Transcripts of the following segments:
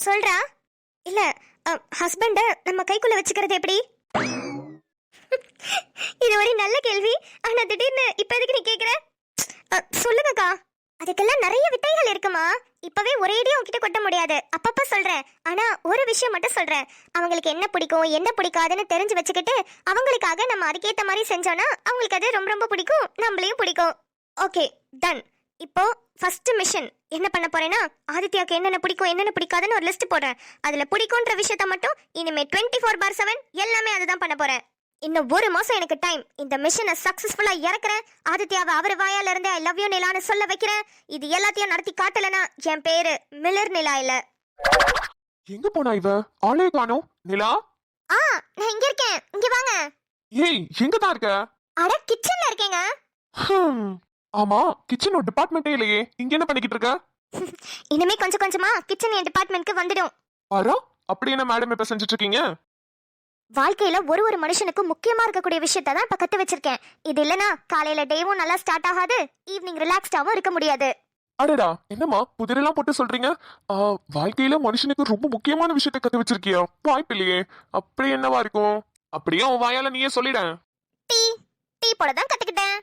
சொல்றா. இல்ல, ஹஸ்பண்ட நம்ம கைக்குள்ள வச்சுக்கிறது எப்படி? இது ஒரு நல்ல கேள்வி. ஆனா திடீர்னு இப்ப எதுக்கு நீ கேக்குற? சொல்லுங்கக்கா. அதுக்கெல்லாம் நிறைய வித்தைகள் இருக்குமா. இப்பவே ஒரேடியா உன்கிட்ட கொட்ட முடியாது. அப்பப்ப சொல்றேன். ஆனா ஒரு விஷயம் மட்டும் சொல்றேன். அவங்களுக்கு என்ன பிடிக்கும் என்ன பிடிக்காதுன்னு தெரிஞ்சு வச்சுக்கிட்டு அவங்களுக்காக நம்ம அதுக்கேத்த மாதிரி செஞ்சோம்னா அவங்களுக்கு அது ரொம்ப ரொம்ப பிடிக்கும், நம்மளையும் பிடிக்கும். Okay, done. இப்போ ஃபர்ஸ்ட் மிஷன் என்ன பண்ண போறேன்னா, ஆதித்யாக்கு என்னென்ன பிடிக்கும் என்னென்ன பிடிக்காதுன்னு ஒரு லிஸ்ட் போடுறேன். அதுல பிடிக்கும்ன்ற விஷயத்த மட்டும் இனிமே 24/7 எல்லாமே அதுதான் பண்ண போறேன். இன்னும் 1 மாசம் எனக்கு டைம். இந்த மிஷனை சக்சஸ்ஃபுல்லா இறக்குறேன். ஆதித்யாவை அவர் வாயால இருந்து ஐ லவ் யூ நிலான்னு சொல்ல வைக்கிறேன். இது எல்லாத்தையும் நடத்தி காட்டலனா என் பேரு மில்லர் நிலா இல்ல. எங்க போனா இவ? ஆளே காணோம். நிலா, நான் இங்க இருக்கேன். இங்க வாங்க. ஏய் எங்க தான் இருக்க? அட கிச்சன்ல இருக்கேங்க. ஆமா, கிச்சன் ஒரு டிபார்ட்மெண்டே இல்லையே, இங்க என்ன பண்ணிக்கிட்டு இருக்க? இனிமே கொஞ்சம் கொஞ்சமா கிச்சன் என் டிபார்ட்மெண்ட்க்கு வந்துடும். பாரா, அப்படி என்ன மேடம் இப்ப செஞ்சுட்டு இருக்கீங்க? வாழ்க்கையில ஒரு மனுஷனுக்கு முக்கியமா இருக்கக்கூடிய விஷயத்தை தான் இப்ப கத்து வச்சிருக்கேன். இது இல்லனா காலையில டேவும் நல்லா ஸ்டார்ட் ஆகாது, ஈவினிங் ரிலாக்ஸ்டாவும் இருக்க முடியாது. அடடா, என்னம்மா புதிரெல்லாம் போட்டு சொல்றீங்க? வாழ்க்கையில மனுஷனுக்கு ரொம்ப முக்கியமான விஷயத்தை கத்து வச்சிருக்கியா? வாய்ப்பு இல்லையே. அப்படி என்னவா இருக்கும்? அப்படியே உன் வாயால நீயே சொல்லிட. டீ டீ போட தான் கத்துக்கிட்டேன்.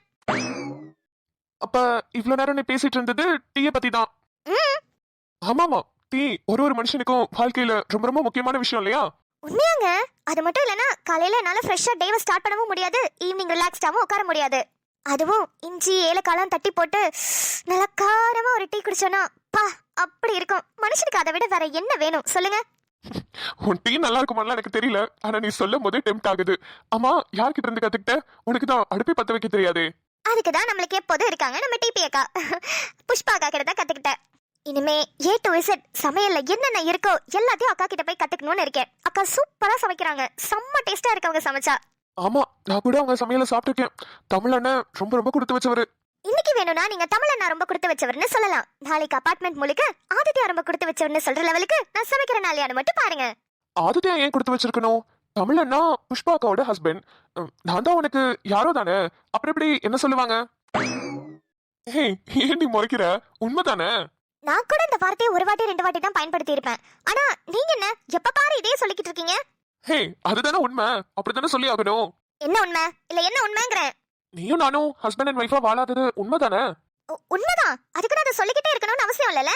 அப்ப இவ்வளவு நேரம் நீ பேசிட்டு இருந்தது டீயை பத்தி தான். ஆமாமா, டீ ஒரு மனுஷனுக்கும் வாழ்க்கையில ரொம்ப ரொம்ப முக்கியமான விஷயம் இல்லையா? உண்மையாங்க. அது மட்டும் இல்லனா காலையில என்னால ஃப்ரெஷ்ஷா டேவை ஸ்டார்ட் பண்ணவும் முடியாது, ஈவினிங் ரிலாக்ஸ்டாவும் உட்கார முடியாது. அதுவும் இஞ்சி ஏலக்காலாம் தட்டி போட்டு நல்ல காரமா ஒரு டீ குடிச்சோன்னா பா அப்படி இருக்கும். மனுஷனுக்கு அதை விட வேற என்ன வேணும் சொல்லுங்க? உன் டீ நல்லா இருக்குமான்னு எனக்கு தெரியல, ஆனா நீ சொல்லும் போதே டெம்ட் ஆகுது. ஆமா, யார்கிட்ட இருந்து கத்துக்கிட்ட? உனக்கு தான் அடுப்பை பத்த வைக்க தெரியாதே. அதுக்கு தான் நம்மளுக்கு எப்போதும் இருக்காங்க நம்ம டிபி அக்கா, புஷ்பா அக்கா கிட்ட தான் கத்துக்கிட்டேன். இனிமே A to Z சமையல்ல என்னென்ன இருக்கோ எல்லாத்தையும் அக்கா கிட்ட போய் கத்துக்கணும்னு இருக்கேன். அக்கா சூப்பரா சமைக்கிறாங்க, செம்ம டேஸ்டா இருக்கு அவங்க சமைச்சா. ஆமா, நான் கூட அவங்க சமையல சாப்பிட்டுருக்கேன். தமிழ் அண்ணன் ரொம்ப ரொம்ப கொடுத்து வச்சவரு. இன்னைக்கு வேணும்னா நீங்க தமிழ் அண்ணா ரொம்ப கொடுத்து வச்சவர்னு சொல்லலாம். நாளைக்கு அபார்ட்மெண்ட் முழுக்க ஆதித்யா ரொம்ப கொடுத்து வச்சவர்னு சொல்ற லெவலுக்கு நான் சமைக்கிற நாளையானு மட்டும் பாருங்க. ஆதித்யா ஏன் கொடுத்து வச்சிருக்கணும்? தமிழ் அண்ணா புஷ்பா அக்காவோட ஹஸ்பண்ட். நான் தான் உனக்கு யாரோ தானே, அப்புறம் எப்படி என்ன சொல்லுவாங்க? ஏய், ஏன் நீ முறைக்கிற? உண்மைதானே? நான் கூட இந்த வார்த்தையை ஒரு வாட்டி 2 வாட்டி தான் பயன்படுத்தி இருப்பேன். ஆனா நீங்க என்ன எப்ப பாரு இதே சொல்லிக்கிட்டு இருக்கீங்க? ஹே, அதுதானே உண்மை, அப்படித்தானே சொல்லி ஆகணும். என்ன உண்மை இல்ல என்ன உண்மைங்கறேன்? நீயும் நானும் ஹஸ்பண்ட் அண்ட் ஒய்ஃபா வாழாதது உண்மைதானே? உண்மைதான். அதுக்கு நான் அதை சொல்லிக்கிட்டே இருக்கணும்னு அவசியம் இல்லல.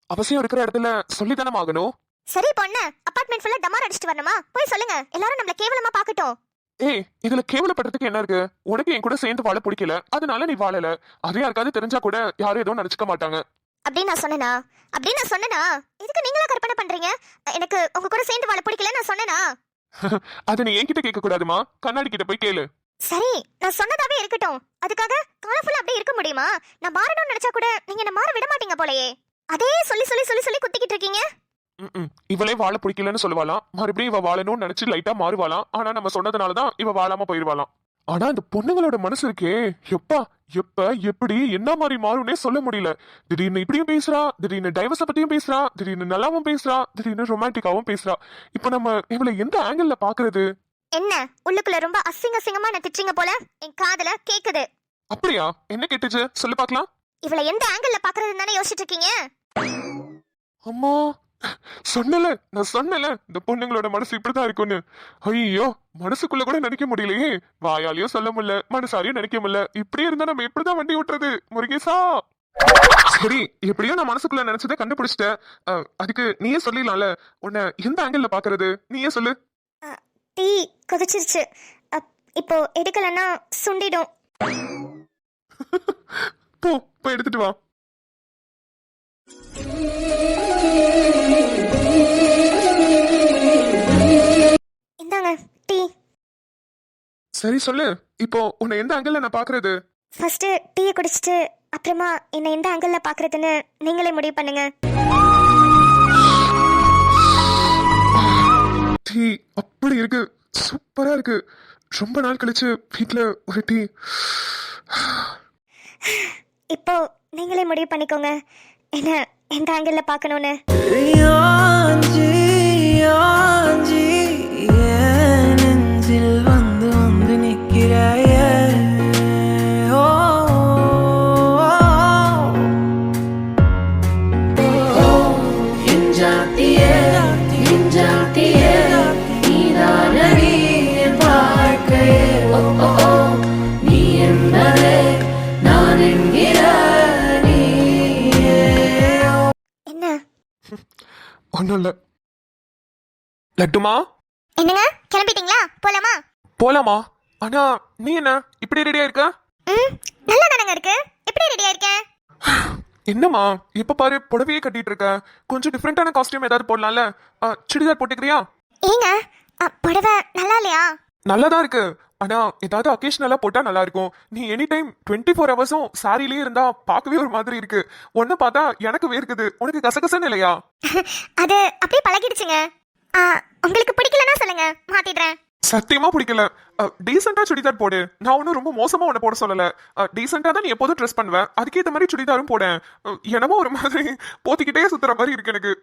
அவசியம் இருக்கிற இடத்துல சொல்லித்தானே ஆகணும். சரி பொண்ணு, அபார்ட்மெண்ட் ஃபுல்லா டமார் அடிச்சிட்டு வரணுமா? போய் சொல்லுங்க, எல்லாரும் நம்மள கேவலமா பார்க்கட்டும். ஏய், இதுல கேவலப்படுறதுக்கு என்ன இருக்கு? உனக்கு என் கூட சேர்ந்து வாழ பிடிக்கல, அதனால நீ வாழல. அது யாருக்காவது தெரிஞ்சா கூட யாரும் எதுவும் நினைச்சுக்க மாட்டாங்க. அப்படி நான் சொன்னேனா? இதுக்கு நீங்களா கற்பனை பண்றீங்க? எனக்கு உங்க கூட சேர்ந்து வாழ பிடிக்கல நான் சொன்னேனா? அத நீ என்கிட்ட கேட்க கூடாதுமா, கண்ணாடி கிட்ட போய் கேளு. சரி, நான் சொன்னதாவே இருக்கட்டும். அதுக்காக காலம் ஃபுல்லா அப்படியே இருக்க முடியுமா? நான் மாறணும்னு நினைச்சா கூட நீங்க என்ன மாற விட மாட்டீங்க போலயே. அதே சொல்லி சொல்லி சொல்லி சொல்லி குத்திக்கிட்டு இருக்கீங்க. இவளே வாழ பிடிக்கலன்னு சொல்லுவாளாம், மறுபடியும் இவ வாழணும்னு நினைச்சு லைட்டா மாறுவாளாம். ஆனா நம்ம சொன்னதுனாலதான் இவ வாழாம போயிருவாளாம். ஆனா அந்த பொண்ணுங்களோட மனசு இருக்கே, எப்ப எப்படி என்ன மாதிரி மாறும்னே சொல்ல முடியல. திடீர்னு இப்படியும் பேசுறா, திடீர்னு டைவர்ஸ பத்தியும் பேசுறா, திடீர்னு நல்லாவும் பேசுறா, திடீர்னு ரொமான்டிக்காவும் பேசுறா. இப்ப நம்ம இவளை எந்த ஆங்கிள் பாக்குறது? என்ன உள்ளுக்குள்ள ரொம்ப அசிங்கமா நடிச்சீங்க போல என் காதுல கேக்குது. அப்படியா? என்ன கேட்டுச்சு சொல்லு பாக்கலாம். இவளை எந்த ஆங்கிள் பாக்குறதுன்னு தானே யோசிச்சுட்டு இருக்கீங்க? அம்மா, நான் சொன்னல இந்த பொண்ணுங்களோட மனசு இப்படிதான் இருக்கும்னு. ஐயோ, மனசுக்குள்ள கூட நினைக்க முடியலையே, வாயாலையும் சொல்ல முடியல, மனசாலையும் நினைக்க முடியல. இப்படி இருந்தா நம்ம எப்படிதான் வண்டி ஓட்டுறது முருகேசா? சரி, எப்படியோ நான் மனசுக்குள்ள நினைச்சதை கண்டுபிடிச்சிட்டேன். அதுக்கு நீயே சொல்லிடலாம்ல, உன்னை எந்த ஆங்கிள் பாக்குறது நீயே சொல்லு. டீ கொதிச்சிருச்சு, இப்போ எடுக்கலன்னா சுண்டிடும். போ எடுத்துட்டு வா. இந்தாங்க டீ. சரி சொல்லு, இப்போ உன்னை எந்த ஆங்கிள் நான் பாக்குறது? ஃபர்ஸ்ட் டீயை குடிச்சிட்டு அப்புறமா என்ன எந்த ஆங்கிள் பாக்குறதுன்னு நீங்களே முடிவு பண்ணுங்க. டீ அப்படி இருக்கு, சூப்பரா இருக்கு. ரொம்ப நாள் கழிச்சு வீட்ல ஒரு டீ. இப்போ நீங்களே முடிவு பண்ணிக்கோங்க என்ன எந்த ஆங்கிள் பார்க்கணும்னு. வந்து வந்து நிற்கிறாய என் ஜாத்தியே என்கிறாய் நீயே. என்ன ஒன்றும் இல்லை. லட்டுமா என்னங்க கிளம்பிட்டீங்களா? போலாமா? போலாமா? ஆனா நீ என்ன இப்படி ரெடியா இருக்க? ம் நல்லா தானங்க இருக்கு. எப்படி ரெடியா இருக்கேன்? என்னம்மா இப்ப பாரு புடவையே கட்டிட்டு இருக்க. கொஞ்சம் டிஃப்ரெண்டான காஸ்டியூம் ஏதாவது போடலாம்ல. சுடிதார் போட்டுக்கிறியா? ஏங்க புடவை நல்லா இல்லையா? நல்லாதான் இருக்கு. ஆனா ஏதாவது அக்கேஷனலா போட்டா நல்லா இருக்கும். நீ எனி டைம் 24 ஹவர்ஸும் சாரிலேயே இருந்தா பார்க்கவே ஒரு மாதிரி இருக்கு. ஒன்னு பார்த்தா எனக்கு வேர்க்குது, உனக்கு கசகசன்னு இல்லையா? அது அப்படியே பழகிடுச்சுங்க. உங்களுக்கு பிடிக்கலன்னா சொல்லுங்க, மாத்திடுறேன். சத்தியமா பிடிக்கல. டீசெண்டா சுடிதார் போடு. நான் ஒன்னும் ரொம்ப மோசமா உன்னை போட சொல்லல. டீசெண்டா தான் நீ எப்போதும் ட்ரெஸ் பண்ணுவேன். அதுக்கேற்ற மாதிரி சுடிதாரும் போட. என்னமோ ஒரு மாதிரி போத்திக்கிட்டே சுத்துற மாதிரி இருக்கு எனக்கு.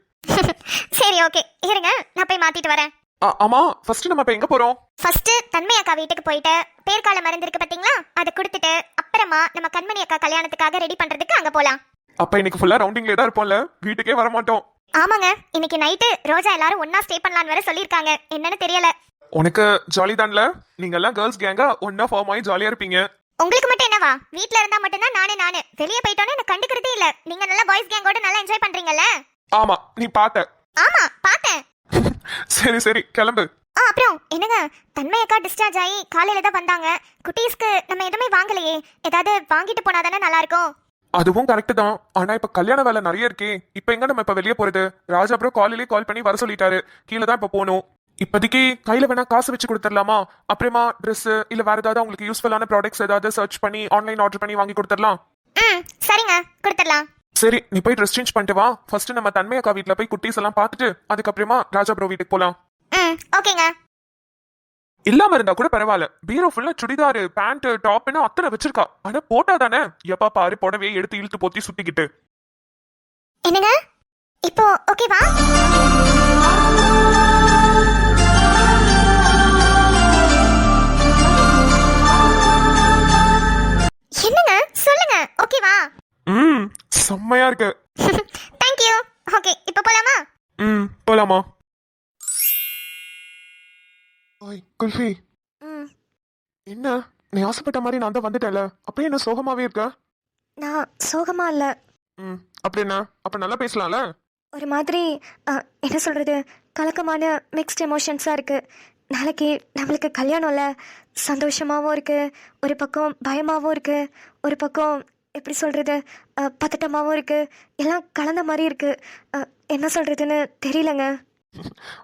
சரி ஓகே இருங்க, நான் போய் மாத்திட்டு வரேன். ஆமா, ஃபர்ஸ்ட் நம்ம இப்ப எங்க போறோம்? ஃபர்ஸ்ட் தன்மை அக்கா வீட்டுக்கு போயிட்டு பேர்கால மருந்து இருக்கு பாத்தீங்களா, அதை கொடுத்துட்டு அப்புறமா நம்ம கண்மணி அக்கா கல்யாணத்துக்காக ரெடி பண்றதுக்கு அங்க போலாம். அப்ப இன்னைக்கு ஃபுல்லா ரவுண்டிங்ல தான் இருப்போம்ல, வீட்டுக்கே வர மாட்டோம். ஆமாங்க, இன்னைக்கு நைட்டு ரோஜா எல்லாரும் ஒண்ணா ஸ்டே பண்ணலாம்னு வேற சொல்லிருக்காங்க. என்னன்னு தெரியல. உனக்கு ஜாலி தான்ல? நீங்க எல்லாம் கேர்ள்ஸ் கேங்கா ஒன்னா ஃபார்ம் ஆகி ஜாலியா இருப்பீங்க. உங்களுக்கு மட்டும் என்னவா? வீட்ல இருந்தா மட்டும் தான் நானு வெளிய போயிட்டோனே எனக்கு கண்டுக்கிறதே இல்ல. நீங்க நல்லா பாய்ஸ் கேங்கோட நல்லா என்ஜாய் பண்றீங்கல்ல? ஆமா, நீ பாத்த. ஆமா பார்த்தேன். சரி சரி கிளம்பு. அப்புறம் என்னங்க, தன்மை அக்கா டிஸ்சார்ஜ் ஆகி காலையில தான் வந்தாங்க. குட்டீஸ்க்கு நம்ம எதுவுமே வாங்கலையே. ஏதாவது வாங்கிட்டு போனாதானே நல்லா இருக்கும். அதுவும் கரெக்ட் தான். ஆனா இப்ப கல்யாண வேலை நிறைய இருக்கே. இப்ப எங்க நம்ம இப்ப வெளியே போறது? ராஜா அப்புறம் காலையிலேயே கால் பண்ணி வர சொல்லிட்டாரு. கீழே தான் இப்ப போகணும். இப்போதைக்கு கையில வேணா காசு வச்சு கொடுத்துடலாமா? அப்புறமா ட்ரெஸ் இல்ல வேற ஏதாவது உங்களுக்கு யூஸ்ஃபுல்லான ப்ராடக்ட்ஸ் ஏதாவது சர்ச் பண்ணி ஆன்லைன் ஆர்டர் பண்ணி வாங்கி கொடுத்துடலாம். சரிங்க, கொடுத்துடலாம். சரி, நீ போய் ட்ரெஸ் சேஞ்ச் பண்ணிட்டு வா. ஃபர்ஸ்ட் நம்ம தன்மை அக்கா வீட்டுல போய் குட்டீஸ் எல்லாம் பார்த்துட்டு அதுக்கப்புறமா ராஜா ப்ரோ வீட்டுக்கு போலாம். ஓகேங்க. இல்லாம இருந்தா கூட பரவாயில்ல. பீரோ ஃபுல்லா சுடிதாரு பேண்ட் டாப்னு அத்தனை வச்சிருக்கா. ஆனா போட்டா தானே எப்பா பாரு புடவையை எடுத்து இழுத்து போத்தி சுத்திக்கிட்டு. என்னங்க இப்போ ஓகேவா? என்னங்க சொல்லுங்க, ஓகேவா? செம்மையா இருக்கு. Thank you. ஓகே இப்போ போலாமா? போலாமா? ஓய் குல்ஃபி, என்ன நீ ஆசைப்பட்ட மாதிரி நான் தான் வந்துட்டேல, அப்படியே என்ன சோகமாவே இருக்க? நான் சோகமா இல்ல. அப்படி என்ன? அப்ப நல்லா பேசலாம்ல. ஒரு மாதிரி என்ன சொல்றது, கலக்கமான மிக்ஸ்ட் எமோஷன்ஸா இருக்கு. நாளைக்கு நம்மளுக்கு கல்யாணம்ல, சந்தோஷமாவும் இருக்கு, ஒரு பக்கம் பயமாவும் இருக்கு, ஒரு பக்கம் எப்படி சொல்றது பதட்டமாவும் இருக்கு. எல்லாம் கலந்த மாதிரி இருக்கு. என்ன சொல்றதுன்னு தெரியலங்க.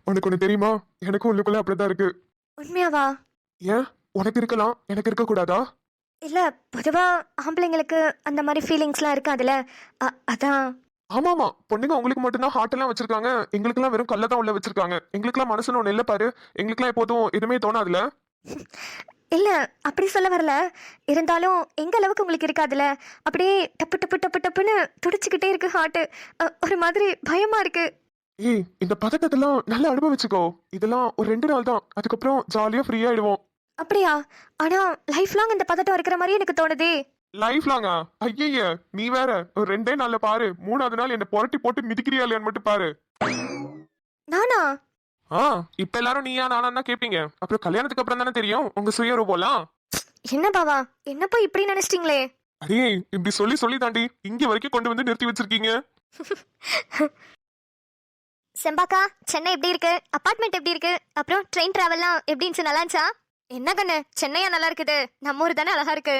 உனக்கு ஒண்ணு தெரியுமா? எனக்கும் உள்ளுக்குள்ள அப்படிதான் இருக்கு. உண்மையாவா? ஏன் உனக்கு இருக்கலாம், எனக்கு இருக்க கூடாதா? இல்ல, பொதுவா ஆம்பளைங்களுக்கு அந்த மாதிரி ஃபீலிங்ஸ்லாம் இருக்காதுல்ல, அதான். ஆமாமா, பொண்ணுங்க உங்களுக்கு மட்டும்தான் ஹார்ட் எல்லாம் வச்சிருக்காங்க. எங்களுக்கு எல்லாம் வெறும் கல்ல தான் உள்ள வச்சிருக்காங்க. எங்களுக்கு எல்லாம் மனசுன்னு ஒண்ணு இல்ல பாரு. எங்களுக்கு எல்லாம் எப்போதும் எதுவுமே தோணாதுல. இல்ல அப்படி சொல்ல வரல. இருந்தாலும் எங்க அளவுக்கு உங்களுக்கு இருக்காதுல்ல. அப்படியே டப்பு டப்பு டப்பு டப்புன்னு துடிச்சுக்கிட்டே இருக்கு ஹார்ட். ஒரு மாதிரி பயமா இருக்கு. ஏய், இந்த பதட்டத்தெல்லாம் நல்லா அனுபவிச்சுக்கோ. இதெல்லாம் ஒரு 2 நாள் தான், அதுக்கப்புறம் ஜாலியா ஃப்ரீ ஆயிடுவோம். அப்படியா? ஆனா லைஃப் லாங் இந்த பதட்டம் இருக்கிற மாதிரி எனக்கு தோணுதே. லைஃப் லாங்கா? ஐய, நீ வேற. ஒரு 2 நாள்ல பாரு, 3ஆவது நாள் என்ன புரட்டி போட்டு மிதிக்கிறியா இல்லையான்னு மட்டும் பாரு. நானா? இப்ப எல்லாரும் நீயா நானா தான் கேப்பீங்க. அப்புறம் கல்யாணத்துக்கு அப்புறம் தானே தெரியும் உங்க சுயரூபம்லாம். என்ன பாவா, என்ன போய் இப்படி நினைச்சிட்டீங்களே? அடே, இப்படி சொல்லி சொல்லி தாண்டி இங்க வரைக்கும் கொண்டு வந்து நிறுத்தி வச்சிருக்கீங்க. செம்பாக்கா, சென்னை எப்படி இருக்கு? அபார்ட்மெண்ட் எப்படி இருக்கு? அப்புறம் ட்ரெயின் டிராவல்லாம் எப்படி இருந்துச்சு? நல்லா இருந்துச்சா? என்ன கண்ணு, சென்னையா நல்லா இருக்குது? நம்ம ஊர் தானே அழகா இருக்கு.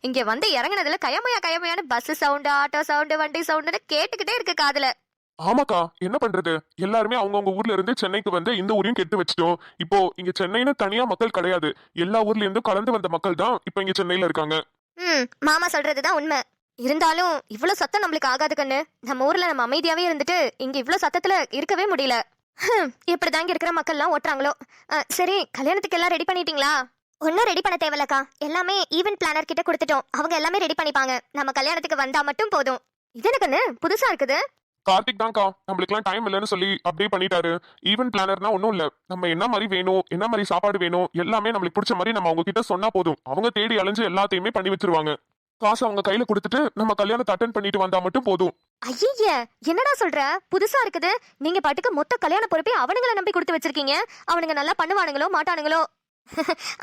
இங்க வந்து இறங்குனதுல கயமையான பஸ் சவுண்டு, ஆட்டோ சவுண்டு, வண்டி சவுண்டுன்னு கேட்டுக்கிட்டே இருக்கு காதுல. ஆமாக்கா, என்ன பண்றது? எல்லாருமே அவங்கவுங்க ஊர்ல இருந்து சென்னைக்கு வந்து இந்த ஊரையும் கெட்டு வச்சிட்டோம். இப்போ இங்க சென்னைன்னு தனியா மக்கள் கிடையாது. எல்லா ஊர்ல இருந்தும் கலந்து வந்த மக்கள் தான் இப்ப இங்க சென்னையில இருக்காங்க. மாமா சொல்றதுதான் உண்மை. இருந்தாலும் இவ்வளவு சத்தம் நம்மளுக்கு ஆகாது கண்ணு. நம்ம ஊர்ல நம்ம அமைதியாவே இருந்துட்டு இங்க இவ்வளவு சத்தத்துல இருக்கவே முடியல. எப்படிதாங்க இருக்கிற மக்கள் எல்லாம் ஓட்டுறாங்களோ. சரி, கல்யாணத்துக்கு எல்லாம் ரெடி பண்ணிட்டீங்களா? ஒன்னும் ரெடி பண்ண தேவையில்லக்கா. எல்லாமே ஈவென்ட் பிளானர் கிட்ட கொடுத்துட்டோம். அவங்க எல்லாமே ரெடி பண்ணிப்பாங்க. நம்ம கல்யாணத்துக்கு வந்தா மட்டும் போதும். இது என்ன கண்ணு புதுசா இருக்குது? கார்த்திக் தான்க்கா நம்மளுக்குலாம் டைம் இல்லைன்னு சொல்லி அப்படியே பண்ணிட்டாரு. ஈவென்ட் பிளானர்னா ஒன்றும் இல்ல. நம்ம என்ன மாதிரி வேணும், என்ன மாதிரி சாப்பாடு வேணும், எல்லாமே நம்மளுக்கு பிடிச்ச மாதிரி நம்ம அவங்க கிட்ட சொன்னா போதும். அவங்க தேடி அலைஞ்சு எல்லாத்தையுமே பண்ணி வச்சிருவாங்க. காசு அவங்க கையில கொடுத்துட்டு நம்ம கல்யாணத்தை அட்டென்ட் பண்ணிட்டு வந்தா மட்டும் போதும். ஐய, என்னடா சொல்ற? புதுசா இருக்குது. நீங்க பாட்டுக்கு மொத்த கல்யாண பொறுப்பை அவனுங்களை நம்பி கொடுத்து வச்சிருக்கீங்க. அவனுங்க நல்லா பண்ணுவானுங்களோ மாட்டானுங்களோ?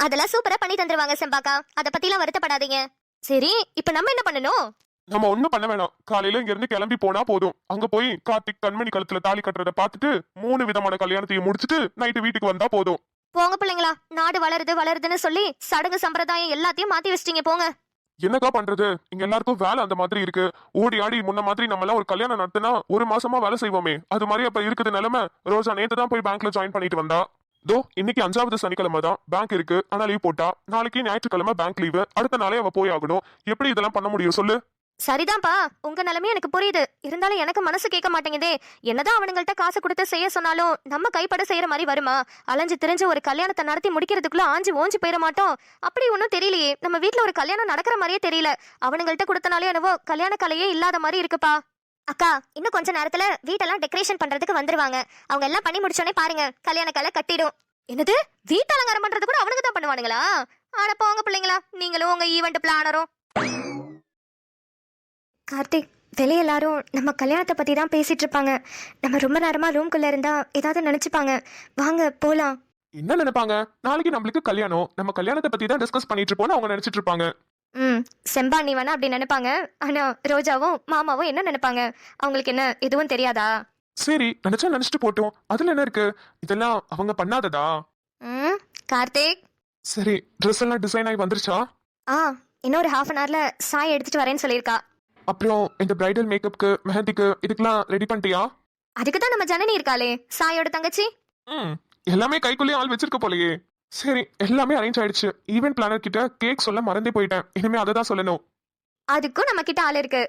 அதெல்லாம் சூப்பரா பண்ணி தந்துருவாங்க செம்பாக்கா. அத பத்திலாம் வருத்தப்படாதீங்க. சரி இப்ப நம்ம என்ன பண்ணணும்? நம்ம ஒண்ணும் பண்ண வேணாம். காலையில இங்க இருந்து கிளம்பி போனா போதும். அங்க போய் கார்த்திக் கண்மணி கழுத்துல தாலி கட்டுறத பார்த்துட்டு 3 விதமான கல்யாணத்தையும் முடிச்சிட்டு நைட்டு வீட்டுக்கு வந்தா போதும். போங்க பிள்ளைங்களா, நாடு வளருது வளருதுன்னு சொல்லி சடங்கு சம்பிரதாயம் எல்லாத்தையும் மாத்தி வச்சிட்டீங்க போங்க. என்னக்கா பண்றது? இங்க எல்லாருக்கும் வேலை அந்த மாதிரி இருக்கு. ஓடி ஆடி முன்ன மாதிரி நம்ம எல்லாம் ஒரு கல்யாணம் நடத்தினா 1 மாசமா வேலை செய்வோமே, அது மாதிரி அப்ப இருக்குது நிலைமை. ரோஜா நேத்து தான் போய் பேங்க்ல ஜாயின் பண்ணிட்டு வந்தா. தோ இன்னைக்கு 5வது சனிக்கிழமை தான் பேங்க் இருக்கு, ஆனா லீவ் போட்டா. நாளைக்கு ஞாயிற்றுக்கிழமை பேங்க் லீவு, அடுத்த நாளே அவ போய் ஆகணும். எப்படி இதெல்லாம் பண்ண முடியும் சொல்லு? சரிதான்ப்பா, உங்க நிலைமையும் எனக்கு புரியுது. இருந்தாலும் எனக்கு மனசு கேட்க மாட்டேங்குதே. என்னதான் அவனுங்கள்ட்ட காசு கொடுத்து செய்ய சொன்னாலும் நம்ம கைப்பட செய்யற மாதிரி வருமா? அலைஞ்சு திரிஞ்சு ஒரு கல்யாணத்தை நடத்தி முடிக்கிறதுக்குள்ள ஆஞ்சு ஓஞ்சு போயிட மாட்டோம்? அப்படி ஒன்றும் தெரியலையே. நம்ம வீட்ல ஒரு கல்யாணம் நடக்கிற மாதிரியே தெரியல. அவனுங்கள்ட்ட கொடுத்தனாலே என்னவோ கல்யாண கலையே இல்லாத மாதிரி இருக்குப்பா. அக்கா, இன்னும் கொஞ்ச நேரத்துல வீட்டெல்லாம் டெக்கரேஷன் பண்றதுக்கு வந்துருவாங்க. அவங்க எல்லாம் பண்ணி முடிச்சோடனே பாருங்க, கல்யாண கலை கட்டிடும். என்னது, வீட்டு அலங்காரம் பண்றது கூட அவனுக்கு தான் பண்ணுவானுங்களா? ஆனா போங்க பிள்ளைங்களா, நீங்களும் உங்க ஈவெண்ட் பிளானரும். கார்த்திக், வெளியே எல்லாரும் நம்ம கல்யாணத்தை பத்தி தான் பேசிட்டு இருப்பாங்க. நம்ம ரொம்ப நேரமா ரூம்குள்ள இருந்தா ஏதாவது நினைச்சுப்பாங்க. வாங்க போலாம். என்ன நினைப்பாங்க? நாளைக்கு நம்மளுக்கு கல்யாணம், நம்ம கல்யாணத்தை பத்தி தான் டிஸ்கஸ் பண்ணிட்டு இருப்போம்னு அவங்க நினைச்சிட்டு இருப்பாங்க. செம்பா நீ வேணா அப்படி நினைப்பாங்க. ஆனா ரோஜாவும் மாமாவும் என்ன நினைப்பாங்க? அவங்களுக்கு என்ன எதுவும் தெரியாதா? சரி, நினைச்சா நினைச்சிட்டு போட்டோம். அதுல என்ன இருக்கு? இதெல்லாம் அவங்க பண்ணாததா? கார்த்திக். சரி, ட்ரெஸ் எல்லாம் டிசைன் ஆகி வந்துருச்சா? இன்னொரு ஹாஃப் அன் ஹவர்ல சாய் எடுத்துட்டு வரேன்னு சொல்லியிருக்கா. அப்புறம் இந்த பிரைடல் மேக்கப்க்கு மெஹந்திக்கு இதுக்கெல்லாம் ரெடி பண்ணிட்டியா? அதுக்கு தான் நம்ம ஜனனி இருக்காளே, சாயோட தங்கச்சி. எல்லாமே கைக்குள்ளேயே ஆள் வச்சிருக்க போலயே. சரி, எல்லாமே அரேஞ்ச் ஆயிடுச்சு. ஈவென்ட் பிளானர் கிட்ட கேக் சொல்ல மறந்தே போயிட்டேன். இனிமே அதை தான் சொல்லணும். அதுக்கும் நம்ம கிட்ட ஆள் இருக்கு.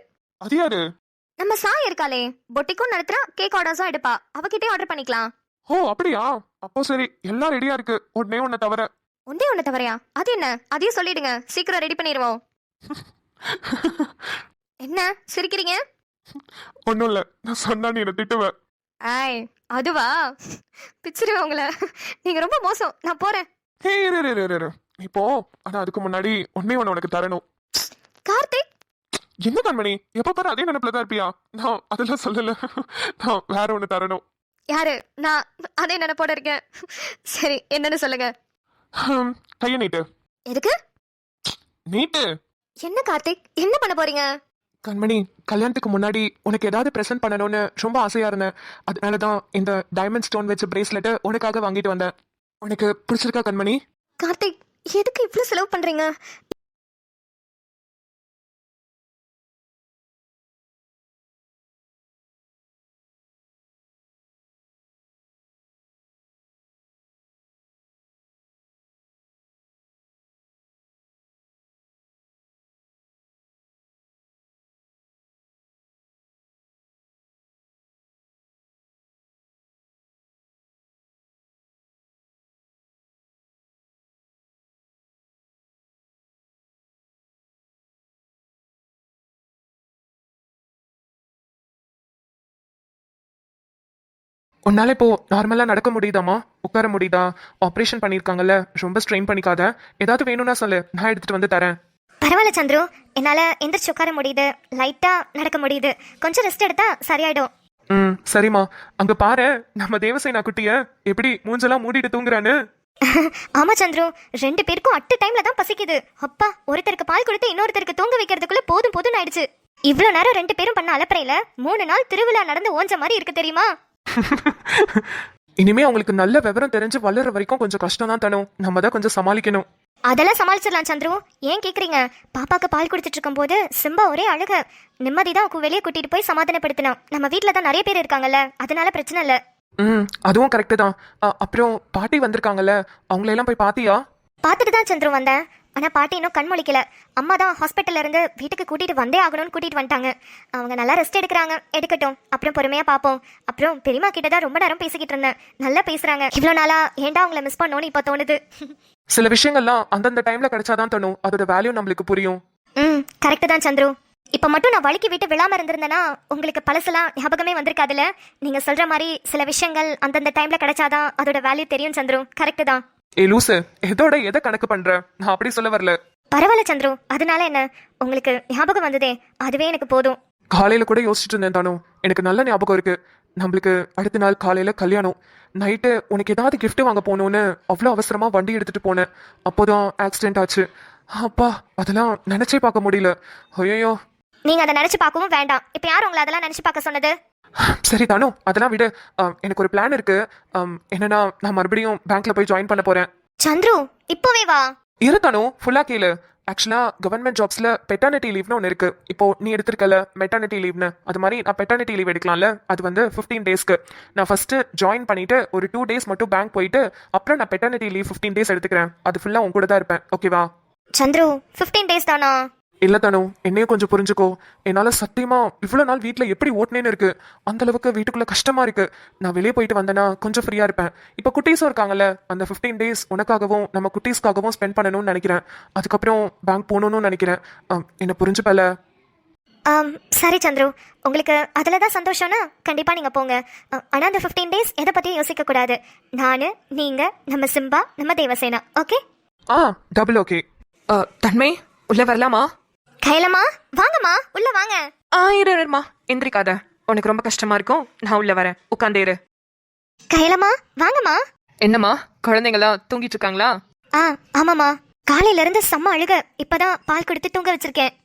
அது யாரு? நம்ம சாய் இருக்காளே, பொட்டிக்கும் நடத்துறா, கேக் ஆர்டர்ஸும் எடுப்பா. அவகிட்டே ஆர்டர் பண்ணிக்கலாம். ஓ அப்படியா? அப்போ சரி, எல்லாம் ரெடியா இருக்கு. ஒன்னே ஒன்ன தவிர. ஒன்றே ஒன்று தவறையா? அது என்ன? அதையும் சொல்லிடுங்க, சீக்கிரம் ரெடி பண்ணிடுவோம். என்ன சிரிக்கிறீங்க? ஒன்னும் இல்ல, நான் சொன்னா நீ என்ன திட்டுவ. ஆய், அதுவா? பிச்சிருவேன் உங்களை. நீங்க ரொம்ப மோசம். நான் போறேன். நீ போ. ஆனா அதுக்கு முன்னாடி ஒன்னே ஒன்னு உனக்கு தரணும். கார்த்திக். என்ன கண்மணி, எப்ப பாரு அதே நினைப்புல தான் இருப்பியா? நான் அதெல்லாம் சொல்லல. நான் வேற ஒண்ணு தரணும். யாரு? நான் அதே நினைப்போட இருக்கேன். சரி, என்னன்னு சொல்லுங்க. கைய நீட்டு. எதுக்கு? நீட்டு. என்ன கார்த்திக், என்ன பண்ண போறீங்க? கண்மணி, கல்யாணத்துக்கு முன்னாடி உனக்கு ஏதாவது பிரசன்ட் பண்ணணும்னு ரொம்ப ஆசையா இருந்தேன். அதனாலதான் இந்த டைமண்ட் ஸ்டோன் வச்ச பிரேஸ்லெட் உனக்காக வாங்கிட்டு வந்தேன். உனக்கு பிடிச்சிருக்கா கண்மணி? கார்த்திக், எதுக்கு இவ்வளவு செலவு பண்றீங்க? உன்னால இப்போ நார்மலா நடக்க முடியுதாமா? உட்கார முடியுதா? ஆப்ரேஷன் பண்ணிருக்காங்கல்ல, ரொம்ப ஸ்ட்ரெயின் பண்ணிக்காத. ஏதாவது வேணும்னா சொல்லு, நான் எடுத்துட்டு வந்து தரேன். பரவாயில்ல சந்துரு, என்னால எந்திரிச்சு உட்கார முடியுது, லைட்டா நடக்க முடியுது. கொஞ்சம் ரெஸ்ட் எடுத்தா சரியாயிடும். சரிம்மா. அங்க பாரு, நம்ம தேவசேனா குட்டிய எப்படி மூஞ்செல்லாம் மூடிட்டு தூங்குறான்னு. ஆமா சந்துரு, 2 பேருக்கும் அட் டைம்ல தான் பசிக்குது. அப்பா, ஒருத்தருக்கு பால் கொடுத்து இன்னொருத்தருக்கு தூங்க வைக்கிறதுக்குள்ள போதும் போதும் ஆயிடுச்சு. இவ்வளவு நேரம் 2 பேரும் பண்ண அலப்பறையில 3 நாள் திருவிழா நடந்து ஓஞ்ச மாதிரி இருக்கு தெரியுமா? இனிமே அவங்களுக்கு நல்ல விவரம் தெரிஞ்சு வளர்ற வரைக்கும் கொஞ்சம் கஷ்டம் தான் தரும். நம்ம தான் கொஞ்சம் சமாளிக்கணும். அதெல்லாம் சமாளிச்சிடலாம் சந்துரு. ஏன் கேக்குறீங்க? பாப்பாக்கு பால் கொடுத்துட்டு இருக்கும் போது சிம்பா ஒரே அழுக. நிம்மதிதான் வெளியே கூட்டிட்டு போய் சமாதானப்படுத்தினோம். நம்ம வீட்டுல தான் நிறைய பேர் இருக்காங்கல்ல, அதனால பிரச்சனை இல்ல. அதுவும் கரெக்டு தான். அப்புறம் பாட்டி வந்திருக்காங்கல்ல, அவங்களெல்லாம் போய் பாத்தியா? பார்த்துட்டு தான் சந்துரு வந்தேன். ஆனா பாட்டி இன்னும் கண் முழிக்கல. அம்மா தான் ஹாஸ்பிட்டல்ல இருந்து வீட்டுக்கு கூட்டிட்டு வந்தே ஆகணும்னு கூட்டிட்டு வந்துட்டாங்க. அவங்க நல்லா ரெஸ்ட் எடுக்கிறாங்க. எடுக்கட்டும், அப்புறம் பொறுமையா பாப்போம். அப்புறம் பெரியமா கிட்ட தான் ரொம்ப நேரம் பேசிக்கிட்டு இருந்தேன். நல்லா பேசுறாங்க. இவ்வளவு நாளா ஏன்டா அவங்கள மிஸ் பண்ணோன்னு இப்ப தோணுது. சில விஷயங்கள்லாம் அந்தந்த டைம்ல கிடைச்சாதான் தோணும், அதோட வேல்யூ நம்மளுக்கு புரியும். கரெக்ட் தான் சந்துரு. இப்ப மட்டும் நான் வலிக்கு விட்டு விழாம இருந்திருந்தேன்னா உங்களுக்கு பழசெல்லாம் ஞாபகமே வந்திருக்காதுல. நீங்க சொல்ற மாதிரி சில விஷயங்கள் அந்தந்த டைம்ல கிடைச்சாதான் அதோட வேல்யூ தெரியும் சந்துரு. கரெக்ட் தான். லூசு, எதோட எதை கணக்கு பண்ற? நான் அப்படி சொல்ல வரல. பரவாயில்ல சந்துரு, அதனால என்ன? உங்களுக்கு ஞாபகம் வந்ததே, அதுவே எனக்கு போதும். காலையில கூட யோசிச்சுட்டு இருந்தேன் தானோ, எனக்கு நல்ல ஞாபகம் இருக்கு. நம்மளுக்கு அடுத்த நாள் காலையில கல்யாணம். நைட்டு உனக்கு ஏதாவது கிஃப்ட் வாங்க போகணும்னு அவ்வளோ அவசரமா வண்டி எடுத்துட்டு போனேன். அப்போதான் ஆக்சிடென்ட் ஆச்சு. அப்பா அதெல்லாம் நினைச்சே பார்க்க முடியல. ஐயோ. நீங்க அதை நினைச்சு பார்க்கவும் வேண்டாம். இப்ப யார் உங்களை அதெல்லாம் நினைச்சு பார்க்க சொன்னது? சரி தானு, அதெல்லாம் விடு. எனக்கு ஒரு பிளான் இருக்கு. என்னன்னா நான் மறுபடியும் பேங்க்ல போய் ஜாயின் பண்ண போறேன். சந்துரு, இப்பவே வா. இரு தானு, ஃபுல்லா கேளு. ஆக்சுவலா கவர்மெண்ட் ஜாப்ஸ்ல பெட்டர்னிட்டி லீவ்னு ஒன்று இருக்கு. இப்போ நீ எடுத்திருக்கல மெட்டர்னிட்டி லீவ்னு, அது மாதிரி நான் பெட்டர்னிட்டி லீவ் எடுக்கலாம்ல. அது வந்து 15 டேஸ்க்கு. நான் ஃபர்ஸ்ட் ஜாயின் பண்ணிட்டு ஒரு 2 டேஸ் மட்டும் பேங்க் போயிட்டு அப்புறம் நான் பெட்டர்னிட்டி லீவ் 15 டேஸ் எடுத்துக்கிறேன். அது ஃபுல்லா உன் கூட தான் இருப்பேன். ஓகேவா? சந்துரு, 15 டேஸ் தானா? இல்ல தானு, என்னையும் கொஞ்சம் புரிஞ்சுக்கோ. என்னால சத்தியமா இவ்வளவு நாள் வீட்ல எப்படி ஓட்டுனேன்னு இருக்கு. அந்த அளவுக்கு வீட்டுக்குள்ள கஷ்டமா இருக்கு. நான் வெளியே போயிட்டு வந்தேன்னா கொஞ்சம் ஃப்ரீயா இருப்பேன். இப்ப குட்டீஸும் இருக்காங்கல்ல, அந்த 15 டேஸ் உனக்காகவும் நம்ம குட்டீஸ்க்காகவும் ஸ்பெண்ட் பண்ணணும்னு நினைக்கிறேன். அதுக்கப்புறம் பேங்க் போகணும்னு நினைக்கிறேன். என்ன புரிஞ்சுப்பல? சரி சந்துரு, உங்களுக்கு அதில் தான் சந்தோஷம்னா கண்டிப்பாக நீங்கள் போங்க. ஆனால் அந்த 15 டேஸ் எதை பற்றியும் யோசிக்க கூடாது. நான், நீங்கள், நம்ம சிம்பா, நம்ம தேவசேனா. ஓகே? Double okay. தன்மை உள்ள வரலாமா? கைலம்மா, வாங்கம்மா, உள்ள வாங்க. இருமா, எந்திரிக்காத. உனக்கு ரொம்ப கஷ்டமா இருக்கும். நான் உள்ள வரேன், உட்காந்தேரு. கைலம்மா, வாங்கம்மா. என்னம்மா, குழந்தைங்களாம் தூங்கிட்டு இருக்காங்களா? ஆமாம்மா, காலையில இருந்து செம்ம அழுக. இப்பதான் பால் கொடுத்து தூங்க வச்சிருக்கேன்.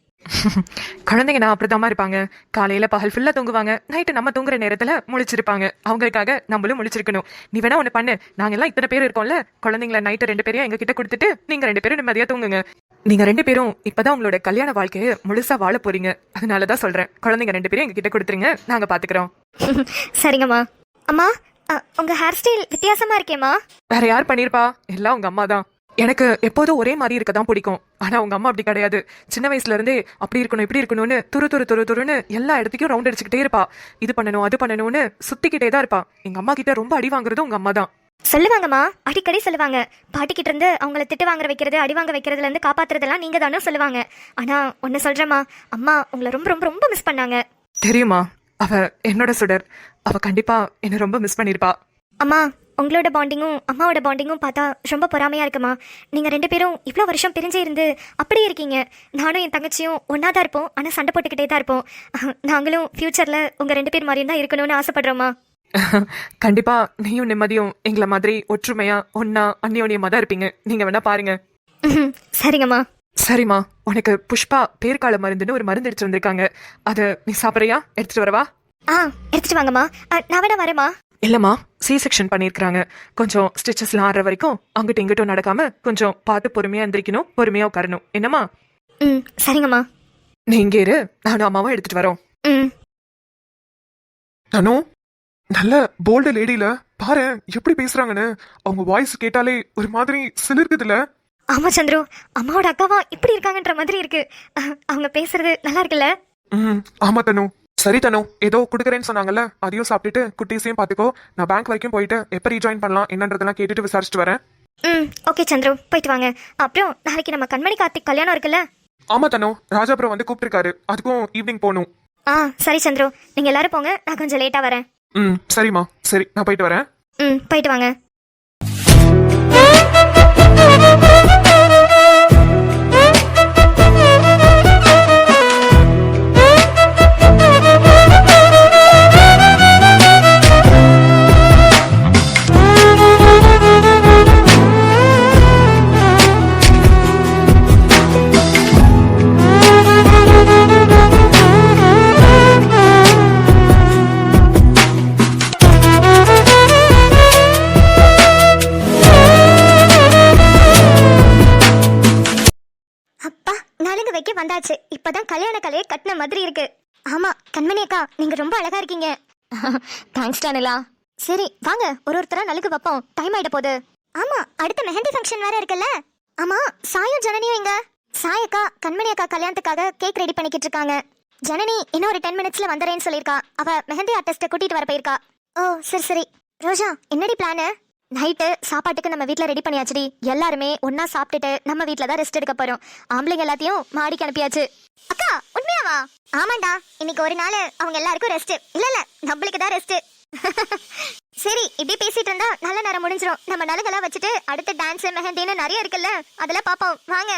குழந்தைங்க நான் அப்படிதாம்மா இருப்பாங்க. காலையில பகல் ஃபுல்லா தூங்குவாங்க, நைட்டு நம்ம தூங்குற நேரத்துல முழிச்சிருப்பாங்க. அவங்களுக்காக நம்மளும் முழிச்சிருக்கணும். நீ வேணா ஒண்ணு பண்ணு, நாங்க எல்லாம் இத்தனை பேர் இருக்கோம்ல, குழந்தைங்கள நைட்டு 2 பேரையும் எங்க கிட்ட கொடுத்துட்டு நீங்க 2 பேரும் நிம்மதியா தூங்குங்க. நீங்க 2 பேரும் இப்பதான் உங்களோட கல்யாண வாழ்க்கையை முழுசா வாழ போறீங்க. அதனாலதான் சொல்றேன், குழந்தைங்க 2 பேரும் எங்க கிட்ட கொடுத்துருங்க, நாங்க பாத்துக்கிறோம். சரிங்கம்மா. அம்மா, உங்க ஹேர் ஸ்டைல் வித்தியாசமா இருக்கேம்மா. வேற யார் பண்ணிருப்பா? எல்லாம் உங்க அம்மா தான். எனக்கு எப்போதும் ஒரே மாதிரி இருக்கதான் பிடிக்கும். ஆனா உங்க அம்மா அப்படி கிடையாது. சின்ன வயசுல இருந்தே அப்படி இருக்கணும் இப்படி இருக்கணும்னு துருன்னு எல்லா இடத்துக்கும் ரவுண்ட் அடிச்சுக்கிட்டே இருப்பா. இது பண்ணணும் அது பண்ணணும்னு சுத்திக்கிட்டே தான் இருப்பா. எங்க அம்மா கிட்ட ரொம்ப அடி வாங்குறதும் உங்க அம்மா தான். சொல்லுவாங்கம்மா, அடிக்கடி சொல்லுவாங்க. பாட்டிக்கிட்ட இருந்து அவங்கள திட்டு வாங்குற வைக்கிறது, அடி வாங்க வைக்கிறதுல இருந்து காப்பாத்துறதெல்லாம் நீங்க தானே சொல்லுவாங்க. ஆனா ஒன்னு சொல்றேம்மா, அம்மா உங்களை ரொம்ப ரொம்ப ரொம்ப மிஸ் பண்ணாங்க. தெரியுமா, அவ என்னோட சுடர். அவ கண்டிப்பா என்ன ரொம்ப மிஸ் பண்ணிருப்பா. அம்மா, உங்களோட பாண்டிங்கும் அம்மாவோட பாண்டிங்கும் பார்த்தா ரொம்ப பொறாமையா இருக்குமா. நீங்க 2 பேரும் இவ்வளோ வருஷம் பிரிஞ்சு இருந்து அப்படியே இருக்கீங்க. நானும் என் தங்கச்சியும் ஒன்னா தான் இருப்போம், ஆனா சண்டை போட்டுக்கிட்டே தான் இருப்போம். நாங்களும் ஃபியூச்சர்ல உங்க 2 பேர் மாதிரியும் தான் இருக்கணும்னு ஆசைப்படுறோமா. கண்டிப்பா நீயும் நிம்மதியும் எங்களை மாதிரி ஒற்றுமையா ஒன்னா அந்நியோன்யமா தான் இருப்பீங்க. நீங்க வேணா பாருங்க. சரிங்கம்மா. சரிம்மா, உனக்கு புஷ்பா பேர்கால மருந்துன்னு ஒரு மருந்து எடுத்துட்டு வந்திருக்காங்க. அதை நீ சாப்பிட்றியா? எடுத்துட்டு வரவா? எடுத்துட்டு வாங்கம்மா. நான் வேணா வரேம்மா. இல்லம்மா, சி செக்ஷன் பண்ணிருக்காங்க. கொஞ்சம் ஸ்டிச்சஸ்லாம் ஆடுற வரைக்கும் அங்கிட்டும் இங்கிட்டும் நடக்காம கொஞ்சம் பார்த்து பொறுமையா எந்திரிக்கணும், பொறுமையா உட்காரணும். என்னம்மா? சரிங்கம்மா. நீ இங்கே இரு, நானும் அம்மாவும் எடுத்துட்டு வரோம். நானு நல்ல போல்டு லேடியில பாரு எப்படி பேசுறாங்கன்னு. அவங்க வாய்ஸ் கேட்டாலே ஒரு மாதிரி சிலிர்க்குதுல. ஆமா சந்துரு, அம்மாவோட அக்காவா இப்படி இருக்காங்கன்ற மாதிரி இருக்கு. அவங்க பேசுறது நல்லா இருக்குல்ல? ஆமா தனு. சரி தனு, ஏதோ குடுக்கறேன்னு சொன்னாங்கல்ல, அதையும் சாப்பிட்டுட்டு குட்டீஸையும் பாத்துக்கோ. நான் பேங்க் வரைக்கும் போயிட்டு எப்ப ரீஜாயின் பண்ணலாம் என்னன்றதெல்லாம் கேட்டுட்டு விசாரிச்சுட்டு வரேன். ஓகே சந்துரு, போயிட்டு வாங்க. அப்புறம் நாளைக்கு நம்ம கண்மணி கார்த்திக் கல்யாணம் இருக்குல்ல? ஆமா தனு, ராஜாபுரம் வந்து கூப்பிட்டுருக்காரு. அதுக்கும் ஈவினிங் போகணும். சரி சந்துரு, நீங்க எல்லாரும் போங்க, நான் கொஞ்சம் லேட்டா வரேன். சரிம்மா. சரி, நான் போயிட்டு வரேன். போயிட்டு வாங்க. வந்தாச்சு. இப்பதான் கல்யாண கலையை கட்டின மாதிரி இருக்கு. ஆமா கண்மணி அக்கா, நீங்க ரொம்ப அழகா இருக்கீங்க. தேங்க்ஸ் டானிலா. சரி வாங்க, ஒருத்தரா நலுக்கு வைப்போம், டைம் ஆயிட போகுது. ஆமா, அடுத்த மெஹந்தி ஃபங்க்ஷன் வேற இருக்குல்ல. ஆமா, சாயும் ஜனனியும் எங்க? சாயக்கா கண்மணி அக்கா கல்யாணத்துக்காக கேக் ரெடி பண்ணிக்கிட்டு இருக்காங்க. ஜனனி இன்னும் ஒரு 10 மினிட்ஸ்ல வந்துறேன்னு சொல்லியிருக்கா. அவ மெஹந்தி ஆர்டிஸ்ட கூட்டிட்டு வர போயிருக்கா. ஓ சரி சரி. ரோஜா, என்னடி பிளானு? நைட்டு சாப்பாட்டுக்கு நம்ம வீட்ல ரெடி பண்ணியாச்சுடி. எல்லாருமே ஒன்னா சாப்பிட்டுட்டு நம்ம வீட்ல தான் ரெஸ்ட் எடுக்க போறோம். ஆம்பளைங்க எல்லாத்தையும் மாடிக்கு அனுப்பியாச்சு. அக்கா உண்மையாவா? ஆமாண்டா, இன்னைக்கு ஒரு நாள் அவங்க எல்லாருக்கும் ரெஸ்ட். இல்ல நம்மளுக்கு தான் ரெஸ்ட். சரி, இப்படி பேசிட்டு இருந்தா நல்ல நேரம் முடிஞ்சிரும். நம்ம நலுங்கெல்லாம் வச்சுட்டு அடுத்த டான்ஸ் மெஹந்தின்னு நிறைய இருக்குல்ல, அதெல்லாம் பாப்போம் வாங்க.